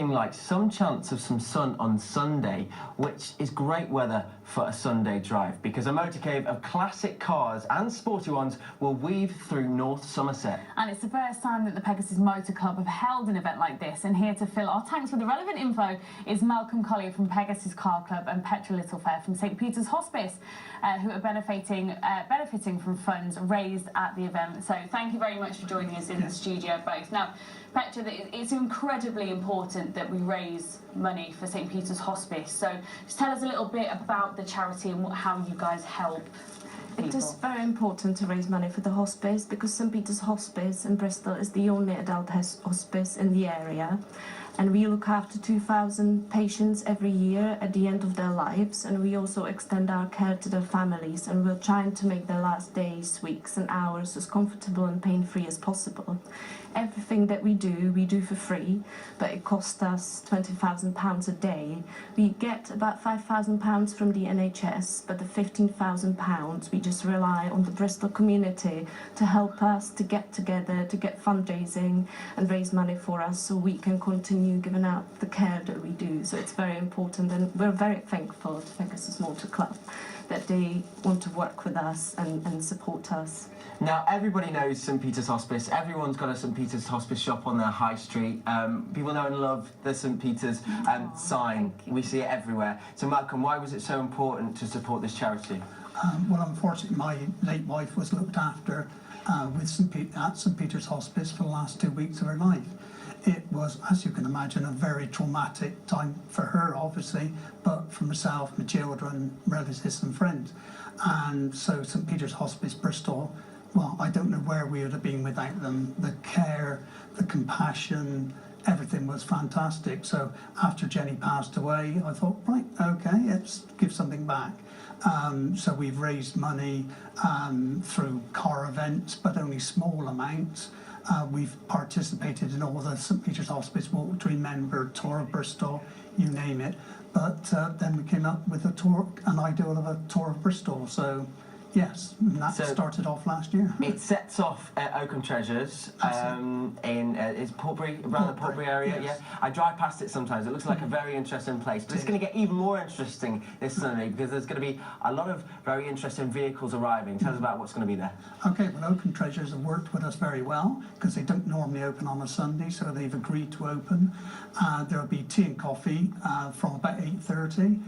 looking like some chance of some sun on Sunday, which is great weather for a Sunday drive, because a motorcade of classic cars and sporty ones will weave through North Somerset. And it's the first time that the Pegasus Motor Club have held an event like this, and here to fill our tanks with the relevant info is Malcolm Collier from Pegasus Car Club and Petra Littlefair from St Peter's Hospice, who are benefiting from funds raised at the event. So thank you very much for joining us in the studio both. Now, Petra, it's incredibly important that we raise money for St Peter's Hospice. So just tell us a little bit about the charity and how you guys help people. It is very important to raise money for the hospice because St Peter's Hospice in Bristol is the only adult hospice in the area. And we look after 2,000 patients every year at the end of their lives, and we also extend our care to their families, and we're trying to make their last days, weeks and hours as comfortable and pain-free as possible. Everything that we do for free, but it costs us £20,000 a day. We get about £5,000 from the NHS, but the £15,000 we just rely on the Bristol community to help us to get together, to get fundraising and raise money for us so we can continue giving out the care that we do. So it's very important, and we're very thankful to Pegasus Motor Club that they want to work with us and support us. Now, everybody knows St Peter's Hospice. Everyone's got a St Peter's Hospice shop on their high street. People know and love the St Peter's sign. We see it everywhere. So, Malcolm, why was it so important to support this charity? Well, unfortunately, my late wife was looked after at St Peter's Hospice for the last 2 weeks of her life. It was, as you can imagine, a very traumatic time for her, obviously, but for myself, my children, relatives and friends. And so St Peter's Hospice Bristol, well, I don't know where we would have been without them. The care, the compassion, everything was fantastic. So after Jenny passed away, I thought, right, okay, let's give something back. So we've raised money through car events, but only small amounts. We've participated in all the St Peter's Hospice Walk to Remember, Tour of Bristol, you name it. But then we came up with an idea of a Tour of Bristol. So yes, and that started off last year. It sets off at Oakham Treasures is Portbury, around the Portbury area. Yes. Yeah, I drive past it sometimes. It looks like a very interesting place, but it's going to get even more interesting this Sunday because there's going to be a lot of very interesting vehicles arriving. Tell us about what's going to be there. Okay, well, Oakham Treasures have worked with us very well because they don't normally open on a Sunday, so they've agreed to open. There'll be tea and coffee from about 8:30.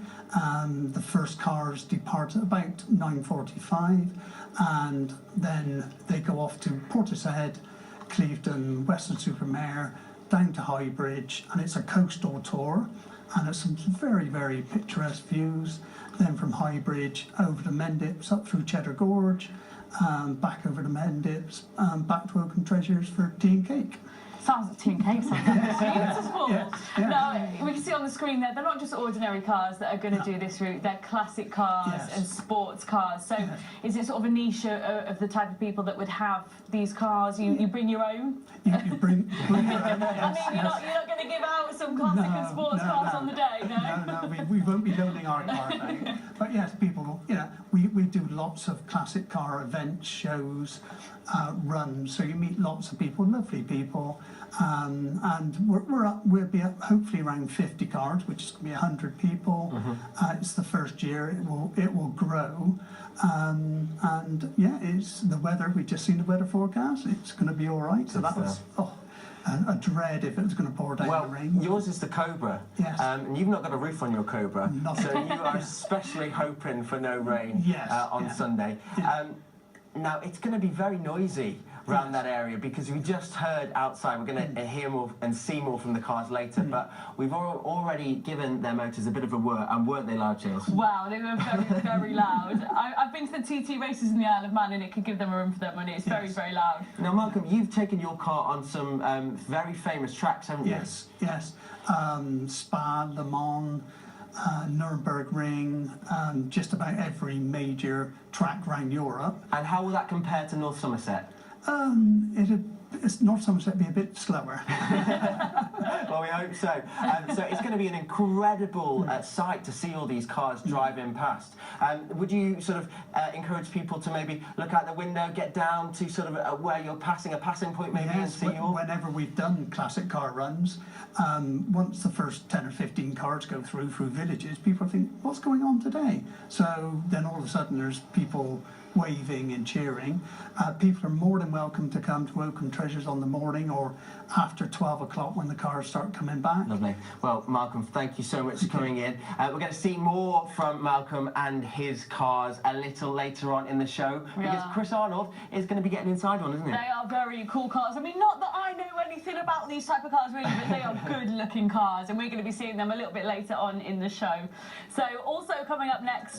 The first cars depart at about 9:45, and then they go off to Portishead, Clevedon, Weston-super-Mare, down to Highbridge, and it's a coastal tour, and it's some very, very picturesque views. Then from Highbridge over to Mendips, up through Cheddar Gorge, back over to Mendips, back to Oakham Treasures for tea and cake. Sounds like tea and cake, sounds beautiful. Yeah, yeah. Now, we can see on the screen there, they're not just ordinary cars that are going to do this route, they're classic cars and sports cars. So is it sort of a niche of the type of people that would have these cars? You bring your own? You bring your own, yes, I mean, you're not going to give out some classic and sports cars on the day, no? No, we won't be loaning our car out. But yes, people, we do lots of classic car events, shows, runs, so you meet lots of people, lovely people. And we'll be up hopefully around 50 cars, which is going to be 100 people. It's the first year, it will grow. And yeah, it's the weather, we've just seen the weather forecast, it's going to be all right. So that was a dread if it was going to pour down the rain. Yours is the Cobra, and you've not got a roof on your Cobra, so you are especially hoping for no rain on Sunday. Now, it's going to be very noisy around that area because we just heard outside, we're going to hear more and see more from the cars later, but we've already given their motors a bit of a whir, and weren't they loud, Chills? Wow, they were very, very loud. I've been to the TT races in the Isle of Man, and it could give them a run for their money. It's very, very loud. Now, Malcolm, you've taken your car on some very famous tracks, haven't you? Yes. Spa, Le Mans, Nürburgring Ring, just about every major track around Europe. And how will that compare to North Somerset? It'd North Somerset be a bit slower. Well, we hope so. So it's going to be an incredible sight to see all these cars driving past. Would you sort of encourage people to maybe look out the window, get down to sort of where you're passing, a passing point maybe, and see you all? Whenever we've done classic car runs, once the first 10 or 15 cars go through villages, people think, what's going on today? So then all of a sudden there's people waving and cheering. People are more than welcome to come to Oakham Treasures on the morning or after 12 o'clock when the cars start coming back. Lovely. Well, Malcolm, thank you so much for coming in. We're going to see more from Malcolm and his cars a little later on in the show, because Chris Arnold is going to be getting inside one, isn't he? They are very cool cars. I mean, not that I know anything about these type of cars really, but they are good-looking cars, and we're going to be seeing them a little bit later on in the show. So also coming up next,